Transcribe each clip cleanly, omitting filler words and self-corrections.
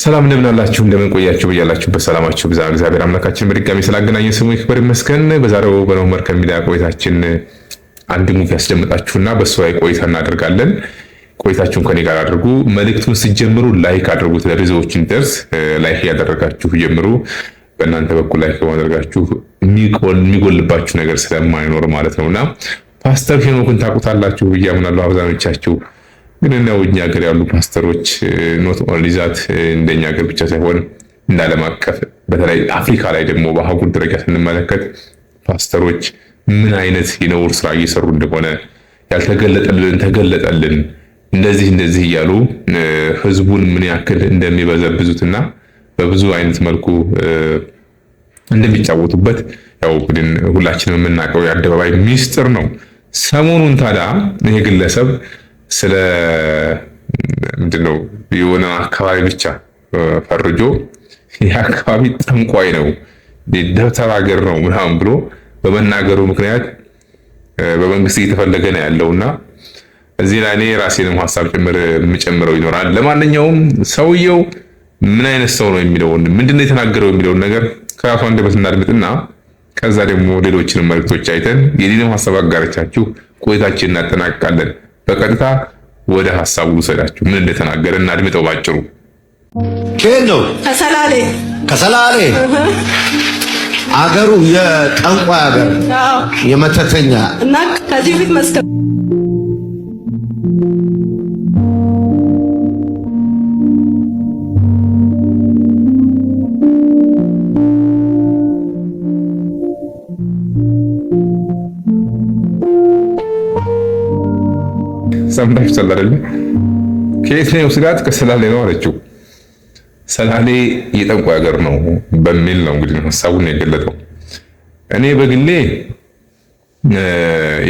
ሰላም እንደምን አላችሁ? እንደምን ቆያችሁ? በያላችሁበት ሰላማችሁ ብዛ። እግዚአብሔር አምላካችን በድጋሚ ስላገናኘን ስሙ ይክበር ይመስገን። በዛሬው በነው መርከብ ሚዲያ ቆይታችን አንድ ሙቪ ያስደምጣችሁና በሱ ላይ ቆይታ እናደርጋለን። ቆይታችሁን ከኔ ጋር አድርጉ። መልእክቱን ሲጀምሩ ላይክ አድርጉት፣ ለብዙዎች እንዲደርስ ላይክ ያደረጋችሁ ጀምሩ። በእናንተ በኩል ላይክ በማድረጋችሁ የሚጎልባችሁ ነገር ስለማይኖር ማለት ነውና ፓስተር ሄኖክን ታውቁታላችሁ ብዬ አምናለሁ አብዛኞቻችሁ። ግን ነው እኛ ሀገር ያሉ ፓስተሮች ኖት ኦንሊ ዛት እንደኛ ሀገር ብቻ ሳይሆን እንደ ዓለም አቀፍ በተለይ አፍሪካ ላይ ደግሞ በአህጉር ደረጃ ስንመለከት ፓስተሮች ምን አይነት የነውር ስራ እየሰሩ እንደሆነ ያልተገለጠልን ተገለጠልን እንደዚህ እያሉ ህዝቡን ምን ያክል እንደሚበዘብዙትና በብዙ አይነት መልኩ እንደሚጫወቱበት ያው ግን ሁላችንም የምናውቀው የአደባባይ ሚስጥር ነው። ሰሞኑን ታዲያ ይሄ ግለሰብ ስለ ምንድነው የሆነ አካባቢ ብቻ ፈርጆ የአካባቢ ጠንቋይ ነው ደብተራ ሀገር ነው ምናምን ብሎ በመናገሩ ምክንያት በመንግስት እየተፈለገ ነው ያለውና እዚህ ላይ እኔ ራሴንም ሐሳብ የምጨምረው ይኖራል። ለማንኛውም ሰውየው ምን አይነት ሰው ነው የሚለውን ምንድነው የተናገረው የሚለውን ነገር ከራሱ አንደበት እናድምጥና ከዛ ደግሞ ሌሎችንም መልእክቶች አይተን የኔንም ሐሳብ አጋርቻችሁ ቆይታችንን እናጠናቅቃለን። በቀጥታ ወደ ሐሳቡ ልሰዳችሁ ምን እንደተናገረ እናድምጠው ባጭሩ። ከየት ነው? ከሰላሌ አገሩ የጠንቋይ አገር የመተተኛ እና ከዚህ ፊት መስከረም ሰምታችሁ አይደል? ከየት ነው ስጋት? ከሰላሌ ነው አለችው። ሰላሌ የጠንቋይ ሀገር ነው በሚል ነው እንግዲህ ሐሳቡን የገለጠው። እኔ በግሌ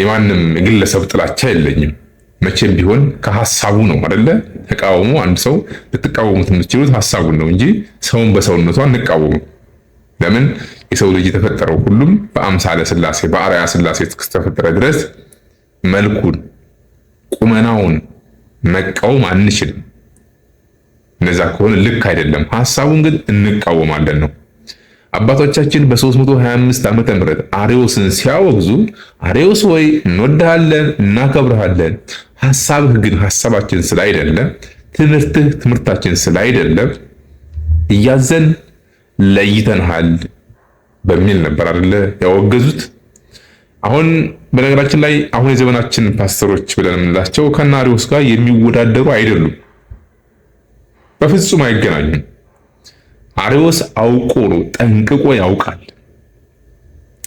የማንም ግለሰብ ጥላቻ የለኝም። መቼም ቢሆን ከሐሳቡ ነው አይደለ? ተቃውሞ አንድ ሰው ልትቃወሙት የምትችሉት ሐሳቡን ነው እንጂ ሰውን በሰውነቱ አንቃወምም። ለምን? የሰው ልጅ የተፈጠረው ሁሉም በአምሳለ ሥላሴ በአርአያ ሥላሴ እስከተፈጠረ ድረስ መልኩን ቁመናውን መቃወም አንችልም። እነዛ ከሆነ ልክ አይደለም። ሐሳቡን ግን እንቃወማለን ነው። አባቶቻችን በ325 ዓመተ ምህረት አርዮስን ሲያወግዙ አርዮስ ወይ እንወድሃለን፣ እናከብርሃለን፣ ሐሳብህ ግን ሐሳባችን ስላይደለ፣ ትምህርትህ ትምህርታችን ስላይደለ እያዘን ለይተንሃል በሚል ነበር አይደለ ያወገዙት። አሁን በነገራችን ላይ አሁን የዘመናችን ፓስተሮች ብለን የምንላቸው ከነ አርዮስ ጋር የሚወዳደሩ አይደሉም። በፍጹም አይገናኙም። አርዮስ አውቆ ነው ጠንቅቆ ያውቃል።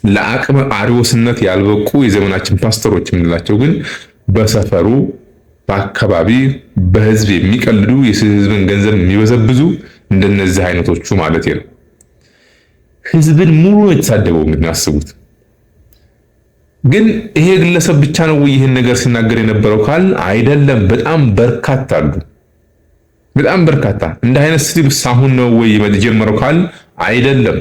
ለአቅመ አርዮስነት ያልበቁ የዘመናችን ፓስተሮች የምንላቸው ግን በሰፈሩ በአካባቢ በህዝብ የሚቀልዱ የህዝብን ገንዘብ የሚበዘብዙ እንደነዚህ አይነቶቹ ማለት ነው። ህዝብን ሙሉ የተሳደበው እንግዲህ አስቡት። ግን ይሄ ግለሰብ ብቻ ነው ይሄን ነገር ሲናገር የነበረው ካል አይደለም። በጣም በርካታ አሉ። በጣም በርካታ እንደ አይነት ስድብ ሳሁን ነው ወይ የጀመረው ካል አይደለም።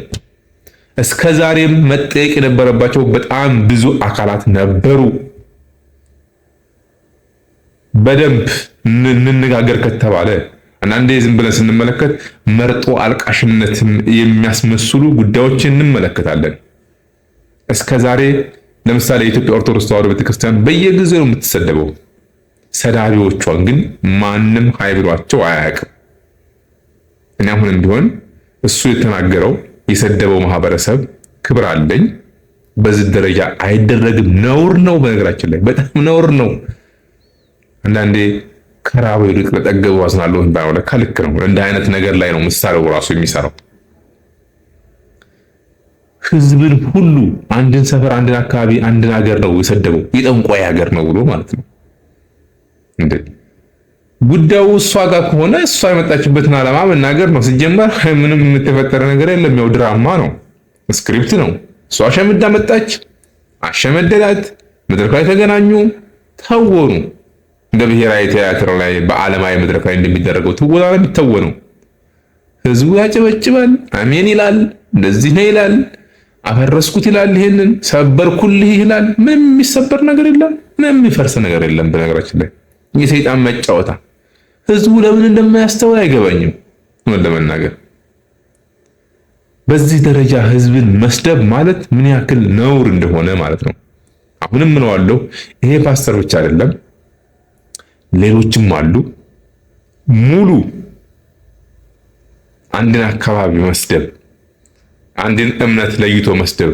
እስከዛሬም መጠየቅ የነበረባቸው በጣም ብዙ አካላት ነበሩ። በደንብ እንነጋገር ከተባለ አንዳንዴ ዝም ብለን ስንመለከት መርጦ አልቃሽነትም የሚያስመስሉ ጉዳዮችን እንመለከታለን። እስከዛሬ ለምሳሌ የኢትዮጵያ ኦርቶዶክስ ተዋሕዶ ቤተክርስቲያን በየጊዜው የምትሰደበው ሰዳቢዎቿን ግን ማንም ሃይብሯቸው አያውቅም። እኔ አሁንም ቢሆን እሱ የተናገረው የሰደበው ማህበረሰብ ክብር አለኝ፣ በዚህ ደረጃ አይደረግም። ነውር ነው። በነገራችን ላይ በጣም ነውር ነው። አንዳንዴ ከራበው ይልቅ ለጠገበው አዝናለሁ ባይሆን ለካ ልክ ነው። እንደ አይነት ነገር ላይ ነው ምሳሌው ራሱ የሚሰራው። ህዝብን ሁሉ አንድን ሰፈር፣ አንድን አካባቢ፣ አንድን ሀገር ነው የሰደበው የጠንቋይ ሀገር ነው ብሎ ማለት ነው። እንዴ ጉዳዩ እሷ ጋር ከሆነ እሷ የመጣችበትን ዓላማ መናገር ነው። ሲጀመር ምንም የተፈጠረ ነገር የለም። ያው ድራማ ነው፣ ስክሪፕት ነው። እሷ አሸምዳ መጣች፣ አሸመደላት፣ መድረክ ላይ ተገናኙ፣ ተወኑ። እንደ ብሔራዊ ቲያትር ላይ በዓለማዊ መድረክ ላይ እንደሚደረገው ትወና ነው የሚተወነው። ህዝቡ ያጨበጭባል፣ አሜን ይላል፣ እንደዚህ ነው ይላል፣ አፈረስኩት ይላል፣ ይሄንን ሰበርኩልህ ይላል። ምንም የሚሰበር ነገር የለም፣ ምንም የሚፈርስ ነገር የለም። በነገራችን ላይ የሰይጣን መጫወታ ህዝቡ ለምን እንደማያስተውል አይገባኝም። ምን ለመናገር በዚህ ደረጃ ህዝብን መስደብ ማለት ምን ያክል ነውር እንደሆነ ማለት ነው። አሁንም ምንዋለው ይሄ ፓስተር ብቻ አይደለም፣ ሌሎችም አሉ። ሙሉ አንድን አካባቢ መስደብ፣ አንድን እምነት ለይቶ መስደብ፣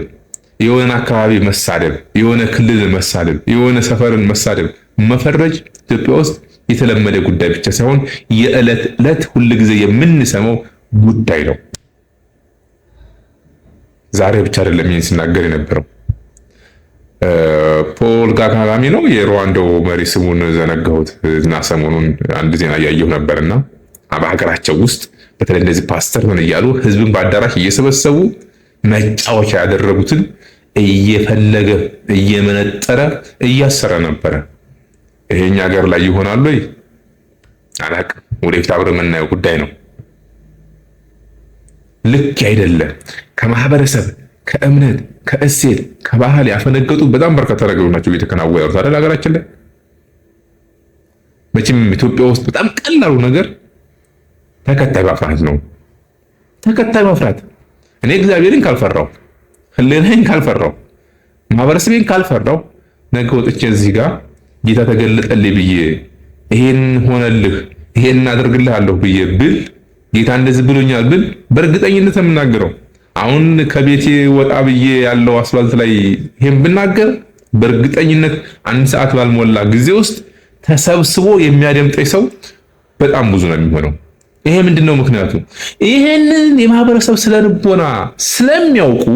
የሆነ አካባቢ መሳደብ፣ የሆነ ክልል መሳደብ፣ የሆነ ሰፈርን መሳደብ፣ መፈረጅ ኢትዮጵያ ውስጥ የተለመደ ጉዳይ ብቻ ሳይሆን የዕለት ዕለት ሁሉ ጊዜ የምንሰማው ጉዳይ ነው። ዛሬ ብቻ አይደለም ይህን ሲናገር የነበረው። ፖል ካጋሜ ነው የሩዋንዳው መሪ፣ ስሙን ዘነጋሁት እና ሰሞኑን አንድ ዜና እያየሁ ነበርና በሀገራቸው ውስጥ በተለይ እንደዚህ ፓስተር ሆነ እያሉ ህዝብን በአዳራሽ እየሰበሰቡ መጫወቻ ያደረጉትን እየፈለገ እየመነጠረ እያሰረ ነበረ። ይሄኛ ሀገር ላይ ይሆናል ወይ አላውቅም። ወደፊት አብረን የምናየው ጉዳይ ነው። ልክ አይደለም። ከማህበረሰብ ከእምነት ከእሴት ከባህል ያፈነገጡ በጣም በርካታ ነገሮች ናቸው እየተከናወኑ ያሉት አይደል ሀገራችን ላይ። መቼም ኢትዮጵያ ውስጥ በጣም ቀላሉ ነገር ተከታይ ማፍራት ነው። ተከታይ ማፍራት። እኔ እግዚአብሔርን ካልፈራው፣ ህሊናዬን ካልፈራው፣ ማህበረሰቤን ካልፈራው ነገ ወጥቼ እዚህ ጋር ጌታ ተገለጠልኝ ብዬ ይሄን ሆነልህ ይሄን አደርግልሃለሁ ብዬ ብል ጌታ እንደዚህ ብሎኛል ብል በእርግጠኝነት የምናገረው አሁን ከቤቴ ወጣ ብዬ ያለው አስፋልት ላይ ይሄን ብናገር በእርግጠኝነት አንድ ሰዓት ባልሞላ ጊዜ ውስጥ ተሰብስቦ የሚያደምጠኝ ሰው በጣም ብዙ ነው የሚሆነው። ይሄ ምንድነው ምክንያቱ? ይሄንን የማህበረሰብ ስለንቦና ስለሚያውቁ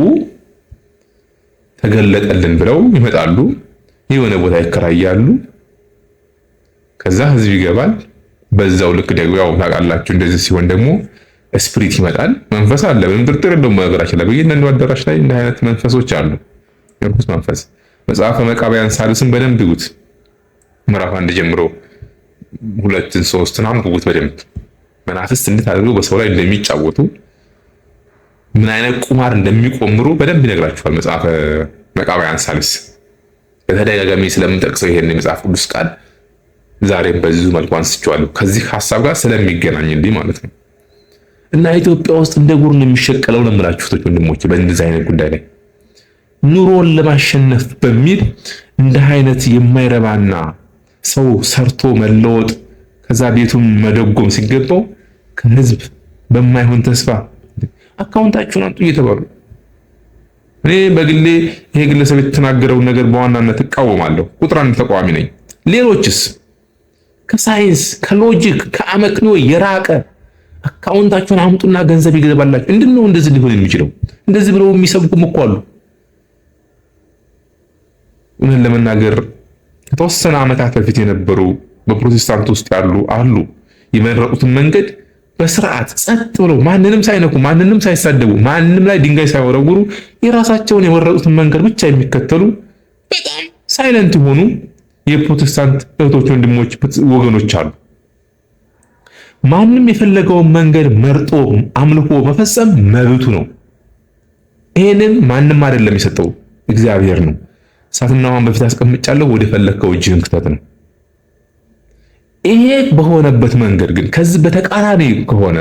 ተገለጠልን ብለው ይመጣሉ። የሆነ ቦታ ይከራያሉ። ከዛ ህዝብ ይገባል። በዛው ልክ ደግሞ ያው ታውቃላችሁ እንደዚህ ሲሆን ደግሞ ስፒሪት ይመጣል። መንፈስ አለ። ምንም ጥርጥር የለውም። ነገራችን ላይ በየእያንዳንዱ አዳራሽ ላይ እንደ አይነት መንፈሶች አሉ። የርኩስ መንፈስ መጽሐፈ መቃብያን ሳልስን በደንብ ይጉት። ምዕራፍ 1 ጀምሮ 2 3 አንብቡት በደንብ። መናፍስት እንዴት አድርገው በሰው ላይ እንደሚጫወቱ ምን አይነት ቁማር እንደሚቆምሩ በደንብ ይነግራችኋል መጽሐፈ መቃብያን ሳልስ። በተደጋጋሚ ስለምንጠቅሰው ይሄን የመጽሐፍ ቅዱስ ቃል ዛሬም በዚህ መልኩ አንስቼዋለሁ ከዚህ ሐሳብ ጋር ስለሚገናኝልኝ ማለት ነው። እና ኢትዮጵያ ውስጥ እንደ ጉር ነው የሚሸቀለው ለምላችሁ ወንድሞቼ፣ በእንደዚህ አይነት ጉዳይ ላይ ኑሮን ለማሸነፍ በሚል እንደ አይነት የማይረባና ሰው ሰርቶ መለወጥ ከዛ ቤቱን መደጎም ሲገባው ከህዝብ በማይሆን ተስፋ አካውንታችሁን አምጡ እየተባሉ እኔ በግሌ ይሄ ግለሰብ የተናገረውን ነገር በዋናነት እቃወማለሁ። ቁጥር 1 ተቃዋሚ ነኝ። ሌሎችስ ከሳይንስ ከሎጂክ ከአመክንዮ የራቀ አካውንታችሁን አምጡና ገንዘብ ይገባላችሁ። እንድነው እንደዚህ ሊሆን የሚችለው? እንደዚህ ብለው የሚሰብኩም እኮ አሉ። እውነት ለመናገር ከተወሰነ ዓመታት በፊት የነበሩ በፕሮቴስታንት ውስጥ ያሉ አሉ የመረጡትን መንገድ በስርዓት ጸጥ ብለው ማንንም ሳይነኩ ማንንም ሳይሳደቡ ማንንም ላይ ድንጋይ ሳይወረውሩ የራሳቸውን የመረጡትን መንገድ ብቻ የሚከተሉ በጣም ሳይለንት የሆኑ የፕሮቴስታንት እህቶች ወንድሞች ወገኖች አሉ። ማንም የፈለገውን መንገድ መርጦ አምልኮ መፈጸም መብቱ ነው። ይሄንን ማንም አይደለም የሰጠው እግዚአብሔር ነው። እሳትና ውሃን በፊት አስቀምጫለሁ ወደ ፈለከው እጅህን ክተት ነው። ይሄ በሆነበት መንገድ ግን ከዚህ በተቃራኒ ከሆነ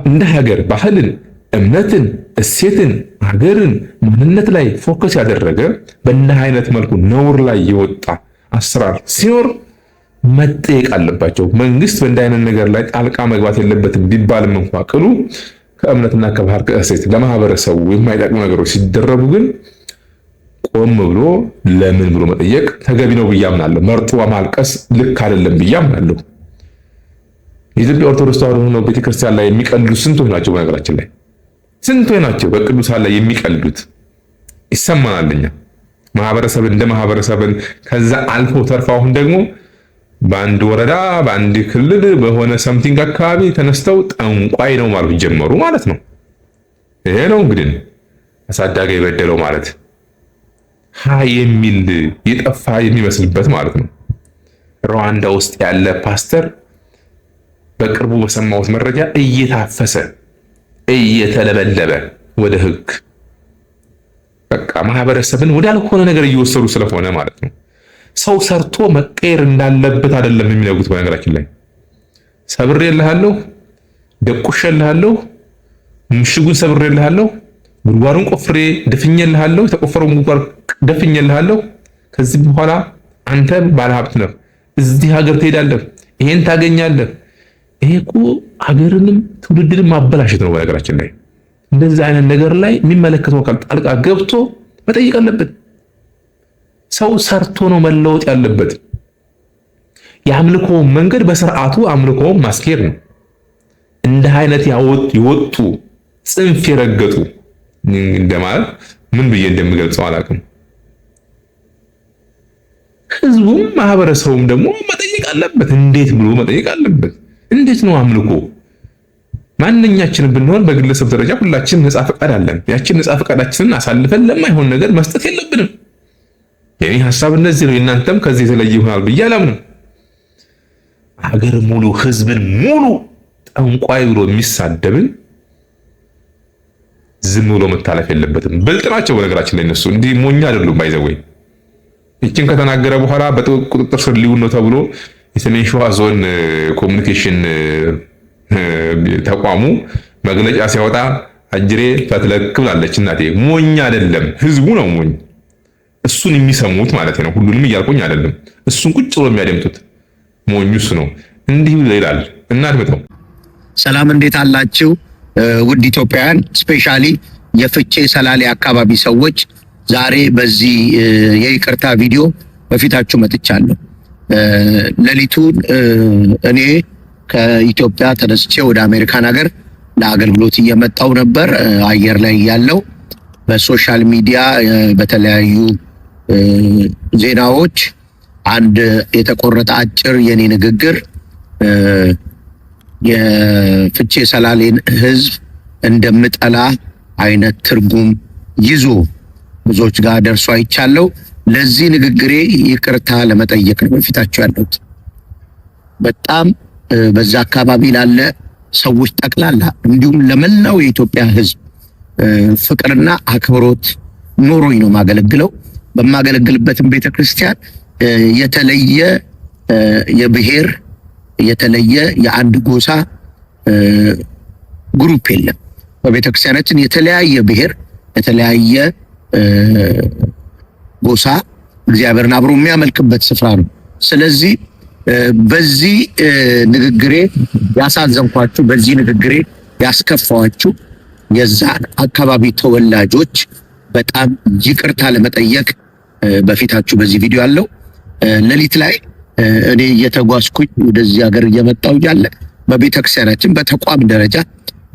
እንደ ሀገር ባህልን፣ እምነትን፣ እሴትን፣ ሀገርን፣ ማንነት ላይ ፎከስ ያደረገ በእንደ አይነት መልኩ ነውር ላይ የወጣ አሰራር ሲኖር መጠየቅ አለባቸው። መንግስት በእንደ አይነት ነገር ላይ ጣልቃ መግባት የለበትም ቢባልም እንኳ ቅሉ ከእምነትና ከባህል ከእሴት ለማህበረሰቡ የማይጠቅሙ ነገሮች ሲደረጉ ግን ቆም ብሎ ለምን ብሎ መጠየቅ ተገቢ ነው ብዬ አምናለሁ። መርጦ ማልቀስ ልክ አይደለም ብዬ አምናለሁ። የኢትዮጵያ ኦርቶዶክስ ተዋሕዶ ቤተክርስቲያን ላይ የሚቀልዱ ስንቶች ናቸው? በነገራችን ላይ ስንቶች ናቸው በቅዱሳን ላይ የሚቀልዱት? ይሰማናልኛ ማህበረሰብን እንደ ማህበረሰብን ከዛ አልፎ ተርፎ አሁን ደግሞ በአንድ ወረዳ በአንድ ክልል በሆነ ሰምቲንግ አካባቢ ተነስተው ጠንቋይ ነው ማለት ጀመሩ ማለት ነው። ይሄ ነው እንግዲህ አሳዳጊ የበደለው ማለት የሚል የጠፋ የሚመስልበት ማለት ነው። ሩዋንዳ ውስጥ ያለ ፓስተር በቅርቡ በሰማሁት መረጃ እየታፈሰ እየተለበለበ ወደ ህግ በቃ ማህበረሰብን ወዳልሆነ ነገር እየወሰዱ ስለሆነ ማለት ነው። ሰው ሰርቶ መቀየር እንዳለበት አይደለም የሚነግሩት። በነገራችን ላይ ሰብሬልሃለሁ ደቁሸልሃለሁ፣ ምሽጉን ሰብሬልሃለሁ፣ ጉድጓዱን ቆፍሬ ደፍኜልሃለሁ፣ የተቆፈረውን ጉድጓድ ደፍኜልሃለሁ። ከዚህ በኋላ አንተ ባለሀብት ነህ፣ እዚህ ሀገር ትሄዳለህ፣ ይሄን ታገኛለህ። ይሄ እኮ ሀገርንም ትውልድንም ማበላሸት ነው። በነገራችን ላይ እንደዚህ አይነት ነገር ላይ የሚመለከተው አካል ጣልቃ ገብቶ መጠየቅ አለበት። ሰው ሰርቶ ነው መለወጥ ያለበት። የአምልኮ መንገድ በስርዓቱ አምልኮ ማስኬድ ነው። እንደ አይነት የወጡ ጽንፍ የረገጡ እንደማለት ምን ብዬ እንደምገልጸው አላውቅም። ህዝቡም ማህበረሰቡም ደግሞ መጠየቅ አለበት። እንዴት ብሎ መጠየቅ አለበት። እንዴት ነው አምልኮ? ማንኛችንም ብንሆን በግለሰብ ደረጃ ሁላችንም ነፃ ፈቃድ አለን። ያችን ነፃ ፈቃዳችንን አሳልፈን ለማይሆን ነገር መስጠት የለብንም። የኔ ሐሳብ እንደዚህ ነው። እናንተም ከዚህ የተለየ ይሆናል ብዬ አላምንም። ሀገር ሙሉ ህዝብን ሙሉ ጠንቋይ ብሎ የሚሳደብን ዝም ብሎ መታለፍ የለበትም። ብልጥ ናቸው በነገራችን ላይ እነሱ እንዲህ ሞኛ አይደሉም። ባይዘወይ ይችን ከተናገረ በኋላ በቁጥጥር ስር ሊውል ነው ተብሎ የሰሜን ሸዋ ዞን ኮሚኒኬሽን ተቋሙ መግለጫ ሲያወጣ አጅሬ ፈትለክ ብላለች። እናቴ ሞኝ አይደለም ህዝቡ ነው ሞኝ። እሱን የሚሰሙት ማለት ነው። ሁሉንም እያልኩኝ አይደለም። እሱን ቁጭ ብሎ የሚያደምጡት ሞኙ እሱ ነው። እንዲህ ይላል እናድምጠው። ሰላም እንዴት አላችሁ? ውድ ኢትዮጵያውያን ስፔሻሊ የፍቼ ሰላሌ አካባቢ ሰዎች ዛሬ በዚህ የይቅርታ ቪዲዮ በፊታችሁ መጥቻለሁ። ሌሊቱን እኔ ከኢትዮጵያ ተነስቼ ወደ አሜሪካን ሀገር ለአገልግሎት እየመጣው ነበር። አየር ላይ ያለው በሶሻል ሚዲያ በተለያዩ ዜናዎች አንድ የተቆረጠ አጭር የኔ ንግግር የፍቼ ሰላሌን ህዝብ እንደምጠላ አይነት ትርጉም ይዞ ብዙዎች ጋር ደርሶ አይቻለው። ለዚህ ንግግሬ ይቅርታ ለመጠየቅ ነው በፊታችሁ ያለሁት። በጣም በዛ አካባቢ ላለ ሰዎች ጠቅላላ እንዲሁም ለመላው የኢትዮጵያ ህዝብ ፍቅርና አክብሮት ኖሮኝ ነው ማገለግለው። በማገለግልበትም ቤተክርስቲያን የተለየ የብሔር የተለየ የአንድ ጎሳ ግሩፕ የለም። በቤተክርስቲያናችን የተለያየ ብሔር የተለያየ ጎሳ እግዚአብሔርን አብሮ የሚያመልክበት ስፍራ ነው። ስለዚህ በዚህ ንግግሬ ያሳዘንኳችሁ፣ በዚህ ንግግሬ ያስከፋዋችሁ የዛን አካባቢ ተወላጆች በጣም ይቅርታ ለመጠየቅ በፊታችሁ በዚህ ቪዲዮ አለው። ሌሊት ላይ እኔ እየተጓዝኩኝ ወደዚህ ሀገር እየመጣሁ ያለ በቤተክርስቲያናችን በተቋም ደረጃ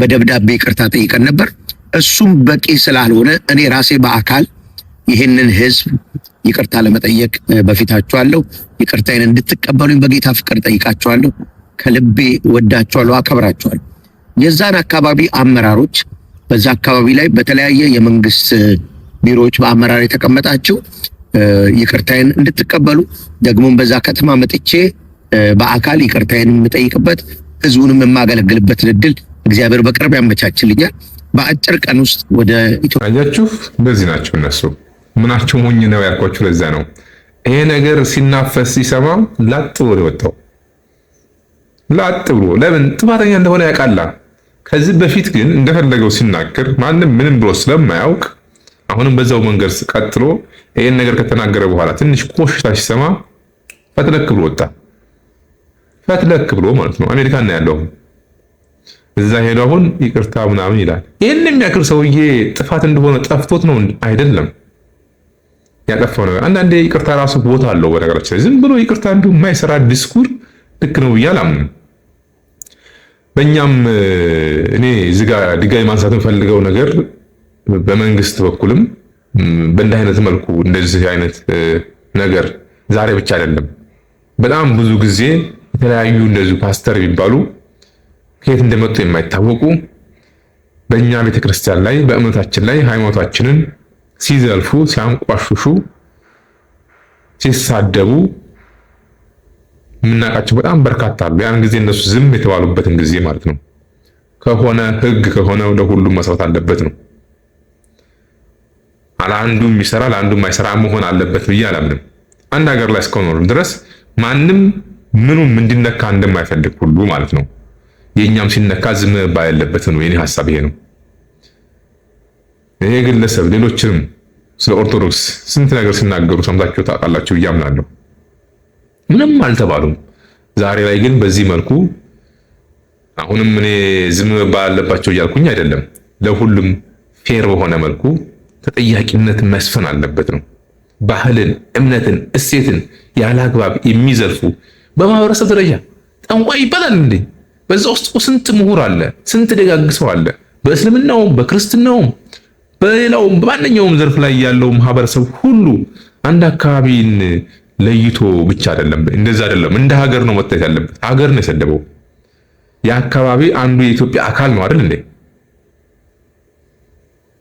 በደብዳቤ ይቅርታ ጠይቀን ነበር። እሱም በቂ ስላልሆነ እኔ ራሴ በአካል ይህንን ህዝብ ይቅርታ ለመጠየቅ በፊታችሁ አለው። ይቅርታዬን እንድትቀበሉኝ በጌታ ፍቅር ጠይቃችኋለሁ። ከልቤ ወዳችኋለሁ፣ አከብራችኋለሁ። የዛን አካባቢ አመራሮች በዛ አካባቢ ላይ በተለያየ የመንግስት ቢሮዎች በአመራር የተቀመጣችሁ ይቅርታዬን እንድትቀበሉ ደግሞም በዛ ከተማ መጥቼ በአካል ይቅርታዬን የምጠይቅበት ህዝቡንም የማገለግልበት እድል እግዚአብሔር በቅርብ ያመቻችልኛል። በአጭር ቀን ውስጥ ወደ ኢትዮጵያ አያችሁ። እንደዚህ ናቸው እነሱ። ምናቸው ሞኝ ነው ያልኳችሁ ለዛ ነው። ይሄ ነገር ሲናፈስ ሲሰማ ላጥ ብሎ ወጣው። ላጥ ብሎ ለምን ጥፋተኛ እንደሆነ ያውቃላ። ከዚህ በፊት ግን እንደፈለገው ሲናገር ማንም ምንም ብሎ ስለማያውቅ አሁንም በዛው መንገድ ቀጥሎ ይሄን ነገር ከተናገረ በኋላ ትንሽ ኮሽታ ሲሰማ ፈትለክ ብሎ ወጣ። ፈትለክ ብሎ ማለት ነው። አሜሪካን ነው ያለው። እዛ ሄዶ አሁን ይቅርታ ምናምን ይላል። ይሄን የሚያክል ሰውዬ ጥፋት እንደሆነ ጠፍቶት ነው አይደለም ያጠፋው ነገር። አንዳንዴ ይቅርታ ራሱ ቦታ አለው። በነገራችን ዝም ብሎ ይቅርታ እንዲሁ የማይሰራ ዲስኩር ልክ ነው ብዬ አላምንም። በእኛም እኔ እዚህ ጋር ድጋሚ ማንሳት የምፈልገው ነገር በመንግስት በኩልም በእንዲህ አይነት መልኩ እንደዚህ አይነት ነገር ዛሬ ብቻ አይደለም፣ በጣም ብዙ ጊዜ የተለያዩ እንደዚሁ ፓስተር የሚባሉ ከየት እንደመጡ የማይታወቁ በእኛ ቤተክርስቲያን ላይ በእምነታችን ላይ ሃይማኖታችንን ሲዘልፉ፣ ሲያንቋሽሹ፣ ሲሳደቡ የምናውቃቸው በጣም በርካታ አሉ። ያን ጊዜ እነሱ ዝም የተባሉበትን ጊዜ ማለት ነው። ከሆነ ህግ ከሆነ ለሁሉም መስራት አለበት ነው። ለአንዱ የሚሰራ ለአንዱ የማይሰራ መሆን አለበት ብዬ አላምንም። አንድ ሀገር ላይ እስከኖር ድረስ ማንም ምኑም እንዲነካ እንደማይፈልግ ሁሉ ማለት ነው። የኛም ሲነካ ዝም ባል ያለበት ነው። የኔ ሐሳብ ይሄ ነው። ይሄ ግለሰብ ሌሎችንም ስለ ኦርቶዶክስ ስንት ነገር ሲናገሩ ሰምታችሁ ታውቃላችሁ እያምናለሁ። ምንም አልተባሉም። ዛሬ ላይ ግን በዚህ መልኩ አሁንም እኔ ዝም ባል አለባቸው እያልኩኝ አይደለም። ለሁሉም ፌር በሆነ መልኩ ተጠያቂነት መስፈን አለበት ነው። ባህልን፣ እምነትን፣ እሴትን ያለ አግባብ የሚዘልፉ በማህበረሰብ ደረጃ ጠንቋይ ይባላል እንዴ? በዛ ውስጥ ስንት ምሁር አለ፣ ስንት ደጋግ ሰው አለ። በእስልምናውም በክርስትናውም በሌላውም በማንኛውም ዘርፍ ላይ ያለው ማህበረሰብ ሁሉ አንድ አካባቢን ለይቶ ብቻ አይደለም፣ እንደዛ አይደለም። እንደ ሀገር ነው መታየት ያለበት። ሀገር ነው የሰደበው። የአካባቢ አንዱ የኢትዮጵያ አካል ነው አይደል እንዴ?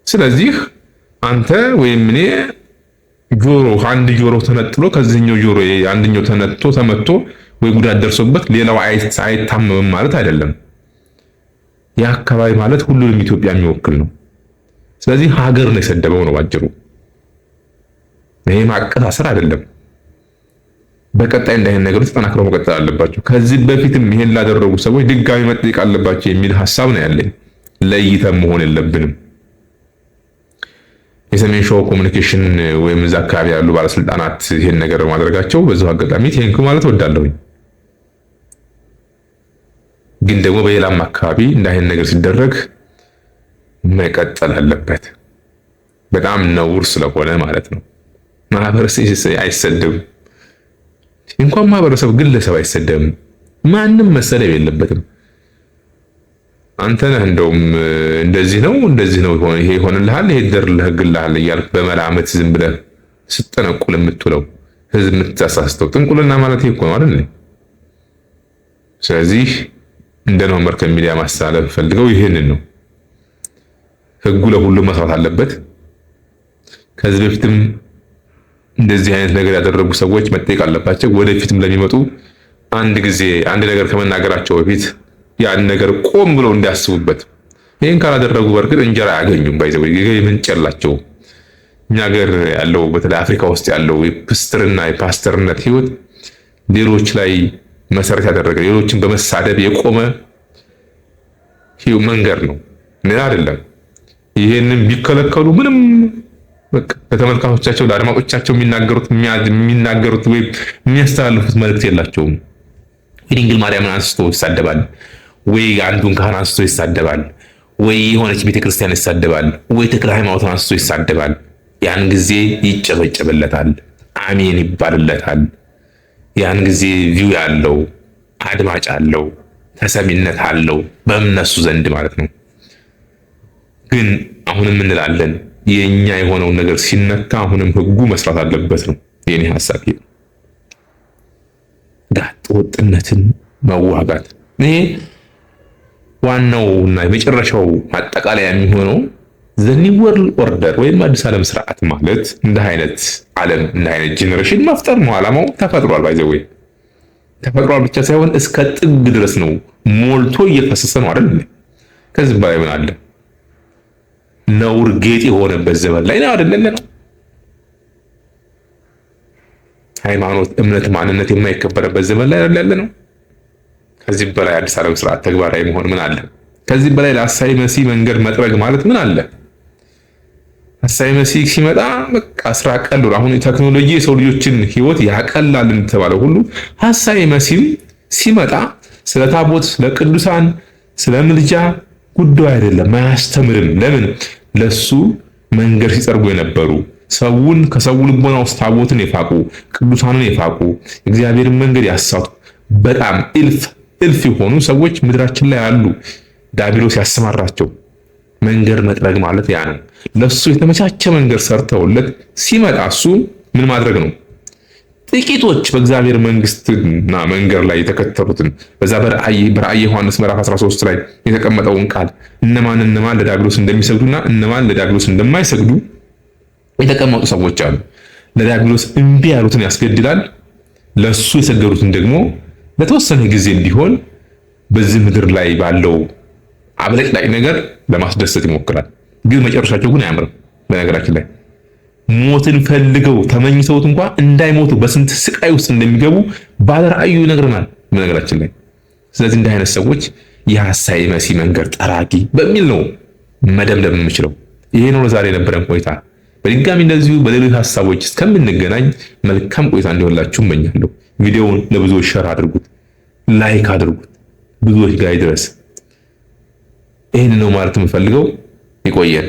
ስለዚህ አንተ ወይም እኔ ጆሮ አንድ ጆሮ ተነጥሎ ከዚህኛው ጆሮ አንደኛው ተነጥቶ ተመቶ ወይ ጉዳት ደርሶበት ሌላው አይታመምም ማለት አይደለም። የአካባቢ ማለት ሁሉንም ኢትዮጵያ የሚወክል ነው። ስለዚህ ሀገር ነው የሰደበው ነው ባጭሩ። ይሄ ማቀሳሰር አይደለም። በቀጣይ እንዳይን ነገሮች ተጠናክረው መቀጠል አለባቸው። ከዚህ በፊትም ይሄን ላደረጉ ሰዎች ድጋሚ መጠየቅ አለባቸው የሚል ሐሳብ ነው ያለኝ። ለይተን መሆን የለብንም። የሰሜን ሸዋ ኮሙኒኬሽን ወይም እዛ አካባቢ ያሉ ባለስልጣናት ይሄን ነገር በማድረጋቸው በዛው አጋጣሚ ቴንኩ ማለት ወዳለሁኝ። ግን ደግሞ በሌላም አካባቢ እንዳይን ነገር ሲደረግ መቀጠል አለበት። በጣም ነውር ስለሆነ ማለት ነው። ማህበረሰብ አይሰደብም። እንኳን ማህበረሰብ ግለሰብ አይሰደብም። ማንም መሰደብ የለበትም። አንተ ነህ እንደውም እንደዚህ ነው ይሄ ይሆንልሃል፣ ይሄ ይደረግልሃል እያልክ በመላመት ዝም ብለህ ስትጠነቁል የምትውለው ህዝብ የምትሳሳስተው ጥንቁልና ማለት ይሄ እኮ ነው አይደል? ስለዚህ እንደነው መርከብ ሚዲያ ማስተላለፍ ፈልገው ይሄንን ነው። ህጉ ለሁሉም መስራት አለበት። ከዚህ በፊትም እንደዚህ አይነት ነገር ያደረጉ ሰዎች መጠየቅ አለባቸው። ወደፊትም ለሚመጡ አንድ ጊዜ አንድ ነገር ከመናገራቸው በፊት ያን ነገር ቆም ብለው እንዲያስቡበት። ይሄን ካላደረጉ በርግጥ እንጀራ አያገኙም። ባይዘው የገቢ ምንጭ የላቸውም። እኛ ሀገር ያለው በተለይ አፍሪካ ውስጥ ያለው የፕስትርና የፓስተርነት ህይወት ሌሎች ላይ መሰረት ያደረገ ሌሎችን በመሳደብ የቆመ መንገድ ነው ምን አይደለም። ይሄንን ቢከለከሉ ምንም በቃ ለተመልካቾቻቸው ለአድማጮቻቸው የሚናገሩት ወይ የሚያስተላልፉት መልእክት የላቸውም። ድንግል ማርያምን አንስቶ ይሳደባል፣ ወይ አንዱን ካህን አንስቶ ይሳደባል፣ ወይ የሆነች ቤተክርስቲያን ይሳደባል፣ ወይ ተክለ ሃይማኖትን አንስቶ ይሳደባል። ያን ጊዜ ይጨበጨብለታል፣ አሜን ይባልለታል። ያን ጊዜ ቪው ያለው አድማጭ አለው፣ ተሰሚነት አለው በእነሱ ዘንድ ማለት ነው። ግን አሁንም እንላለን የኛ የሆነው ነገር ሲነካ አሁንም ህጉ መስራት አለበት ነው የኔ ሐሳብ። ጋጥ ወጥነትን መዋጋት ይሄ ዋናውና የመጨረሻው አጠቃላይ የሚሆነው ዘ ኒው ወርልድ ኦርደር ወይም አዲስ ዓለም ስርዓት ማለት እንደ አይነት ዓለም እንደ አይነት ጄኔሬሽን መፍጠር ነው ዓላማው። ተፈጥሯል። ባይዘው ተፈጥሯል ብቻ ሳይሆን እስከ ጥግ ድረስ ነው፣ ሞልቶ እየፈሰሰ ነው አይደል? ከዚህ በላይ ምን አለ? ነውር ጌጥ የሆነበት ዘመን ላይ ነው አይደል? ሃይማኖት፣ እምነት፣ ማንነት የማይከበረበት ዘመን ላይ ያለ ነው። ከዚህ በላይ አዲስ ዓለም ስርዓት ተግባራዊ መሆን ምን አለ? ከዚህ በላይ ለአሳይ መሲህ መንገድ መጥረግ ማለት ምን አለ? አሳይ መሲህ ሲመጣ በቃ ስራ ቀልሎ አሁን ቴክኖሎጂ የሰው ልጆችን ህይወት ያቀላል እንደተባለው ሁሉ አሳይ መሲህም ሲመጣ ስለ ታቦት፣ ስለ ቅዱሳን፣ ስለ ምልጃ ጉዳዩ አይደለም፣ አያስተምርም። ለምን? ለሱ መንገድ ሲጠርጉ የነበሩ ሰውን ከሰው ልቦና ውስጥ ታቦትን የፋቁ ቅዱሳንን የፋቁ እግዚአብሔርን መንገድ ያሳቱ በጣም እልፍ የሆኑ ሰዎች ምድራችን ላይ አሉ። ዲያብሎስ ያሰማራቸው መንገድ መጥረግ ማለት ያ ነው። ለሱ የተመቻቸ መንገድ ሰርተውለት ሲመጣ እሱ ምን ማድረግ ነው? ጥቂቶች በእግዚአብሔር መንግስትና መንገድ ላይ የተከተሉትን በዛ በራእይ ዮሐንስ ምዕራፍ 13 ላይ የተቀመጠውን ቃል እነማን ለዲያብሎስ እንደሚሰግዱና እነማን ለዲያብሎስ እንደማይሰግዱ የተቀመጡ ሰዎች አሉ። ለዲያብሎስ እምቢ ያሉትን ያስገድላል፣ ለሱ የሰገዱትን ደግሞ ለተወሰነ ጊዜ ቢሆን በዚህ ምድር ላይ ባለው አብለጭላጭ ነገር ለማስደሰት ይሞክራል። ግን መጨረሻቸው ግን አያምርም። በነገራችን ላይ ሞትን ፈልገው ተመኝተውት እንኳን እንዳይሞቱ በስንት ስቃይ ውስጥ እንደሚገቡ ባለ ራእዩ ይነግረናል በነገራችን ላይ። ስለዚህ እንዲህ አይነት ሰዎች የሐሳዊ መሲ መንገድ ጠራጊ በሚል ነው መደምደም የምችለው። ይሄ ነው ዛሬ የነበረን ቆይታ። በድጋሚ እንደዚሁ በሌሎች ሐሳቦች እስከምንገናኝ መልካም ቆይታ እንዲሆንላችሁ እመኛለሁ። ቪዲዮውን ለብዙዎች ሼር አድርጉት፣ ላይክ አድርጉት፣ ብዙዎች ጋር ይድረስ። ይሄን ነው ማለት የምፈልገው። ይቆየን።